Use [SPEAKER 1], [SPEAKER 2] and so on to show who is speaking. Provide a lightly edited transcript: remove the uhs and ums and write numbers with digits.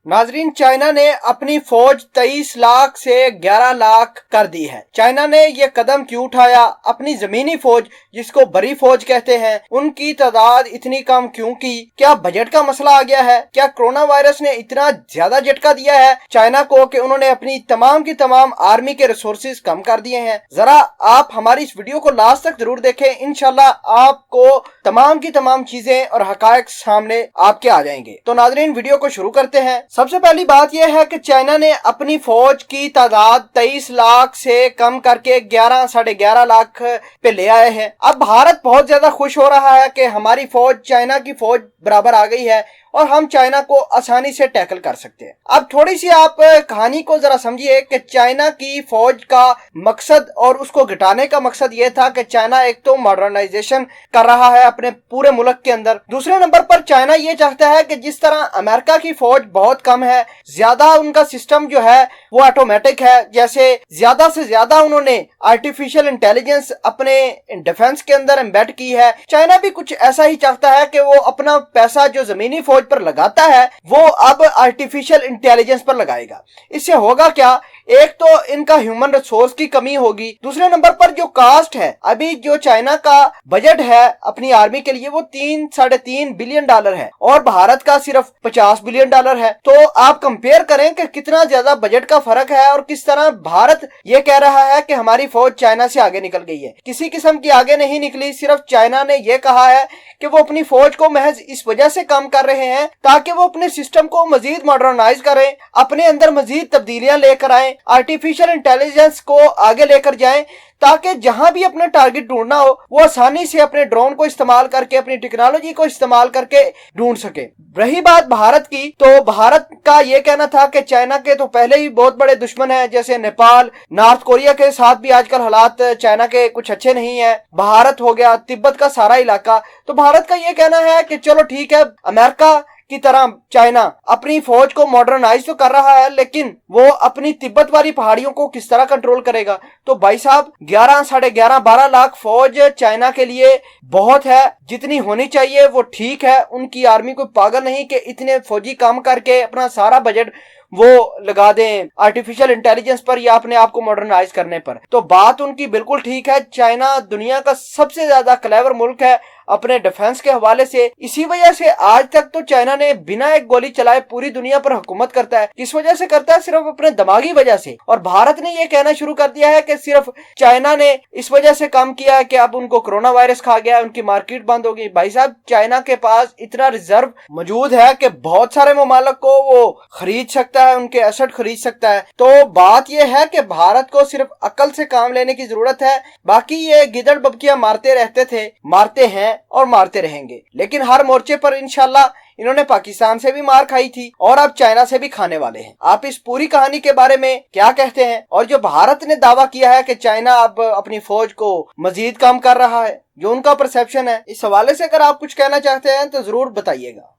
[SPEAKER 1] नाजरीन, चाइना ने अपनी फौज 23 लाख से 11 लाख कर दी है। चाइना ने ये कदम क्यों उठाया? अपनी जमीनी फौज, जिसको बड़ी फौज कहते हैं, उनकी तादाद इतनी कम क्यों की? क्या बजट का मसला आ गया है? क्या कोरोना वायरस ने इतना ज्यादा झटका दिया है चाइना को कि उन्होंने अपनी तमाम की तमाम आर्मी के रिसोर्सेज कम कर दिए हैं? जरा आप हमारी इस वीडियो को लास्ट तक जरूर देखें, इंशाल्लाह आपको तमाम की तमाम चीजें और हकायक सामने आपके आ जाएंगे। तो नाजरीन, वीडियो को शुरू करते हैं। सबसे पहली बात यह है कि चाइना ने अपनी फौज की तादाद 23 लाख से कम करके 11 साढ़े 11 लाख पे ले आए हैं। अब भारत बहुत ज्यादा खुश हो रहा है कि हमारी फौज चाइना की फौज बराबर आ गई है और हम चाइना को आसानी से टैकल कर सकते हैं। अब थोड़ी सी आप कहानी को जरा समझिए कि चाइना की फौज का मकसद और उसको घटाने का मकसद ये था कि चाइना एक तो मॉडर्नाइजेशन कर रहा है अपने पूरे मुल्क के अंदर। दूसरे नंबर पर चाइना ये चाहता है कि जिस तरह अमेरिका की फौज बहुत कम है, ज्यादा उनका सिस्टम जो है वो ऑटोमेटिक है, जैसे ज्यादा से ज्यादा उन्होंने आर्टिफिशियल इंटेलिजेंस अपने डिफेंस के अंदर एम्बेड की है, चाइना भी कुछ ऐसा ही चाहता है कि वो अपना पैसा जो जमीनी फौज पर लगाता है वो अब आर्टिफिशियल इंटेलिजेंस पर लगाएगा। इससे होगा क्या? एक तो इनका ह्यूमन रिसोर्स की कमी होगी, दूसरे नंबर पर जो कास्ट है, अभी जो चाइना का बजट है अपनी आर्मी के लिए वो 3-3.5 बिलियन डॉलर है और भारत का सिर्फ 50 बिलियन डॉलर है। तो आप कंपेयर करें कि कितना ज्यादा बजट का फर्क है और किस तरह भारत ये कह रहा है कि हमारी फौज चाइना से आगे निकल गई है। किसी किस्म की आगे नहीं निकली, सिर्फ चाइना ने यह कहा है कि वो अपनी फौज को महज इस वजह से कम कर रहे हैं ताकि वो अपने सिस्टम को मजीद मॉडर्नाइज करें, अपने अंदर मजीद तब्दीलियां लेकर आए, आर्टिफिशियल इंटेलिजेंस को आगे लेकर जाएं, ताकि जहां भी अपना टारगेट ढूंढना हो वो आसानी से अपने ड्रोन को इस्तेमाल करके, अपनी टेक्नोलॉजी को इस्तेमाल करके ढूंढ सके। रही बात भारत की, तो भारत का ये कहना था कि चाइना के तो पहले ही बहुत बड़े दुश्मन हैं, जैसे नेपाल, नॉर्थ कोरिया के साथ भी आजकल हालात चाइना के कुछ अच्छे नहीं है। भारत हो गया, तिब्बत का सारा इलाका, तो भारत का ये कहना है कि चलो ठीक है, अमेरिका की तरह चाइना अपनी फौज को मॉडर्नाइज तो कर रहा है, लेकिन वो अपनी तिब्बत वाली पहाड़ियों को किस तरह कंट्रोल करेगा? तो भाई साहब, 11 साढ़े 11 12 लाख फौज चाइना के लिए बहुत है, जितनी होनी चाहिए वो ठीक है। उनकी आर्मी कोई पागल नहीं कि इतने फौजी काम करके अपना सारा बजट वो लगा दें आर्टिफिशियल इंटेलिजेंस पर या अपने आप को मॉडर्नाइज करने पर। तो बात उनकी बिल्कुल ठीक है। चाइना दुनिया का सबसे ज्यादा क्लेवर मुल्क है अपने डिफेंस के हवाले से। इसी वजह से आज तक तो चाइना ने बिना एक गोली चलाए पूरी दुनिया पर हुकूमत करता है। किस वजह से करता है? सिर्फ अपने दिमागी वजह से। और भारत ने यह कहना शुरू कर दिया है कि सिर्फ चाइना ने इस वजह से काम किया है कि अब उनको कोरोना वायरस खा गया, उनकी मार्केट बंद हो गई। भाई साहब, चाइना के पास इतना रिजर्व मौजूद है कि बहुत सारे ममालिक को वो खरीद सकता है, उनके एसेट खरीद सकता है। तो बात यह है कि भारत को सिर्फ अकल से काम लेने की जरूरत है। बाकी ये गिदड़ बबकियां मारते रहते थे, मारते हैं और मारते रहेंगे, लेकिन हर मोर्चे पर इंशाल्लाह इन्होंने पाकिस्तान से भी मार खाई थी और अब चाइना से भी खाने वाले हैं। आप इस पूरी कहानी के बारे में क्या कहते हैं? और जो भारत ने दावा किया है कि चाइना अब अपनी फौज को मजीद कम कर रहा है, जो उनका परसेप्शन है, इस हवाले से अगर आप कुछ कहना चाहते हैं तो जरूर बताइएगा।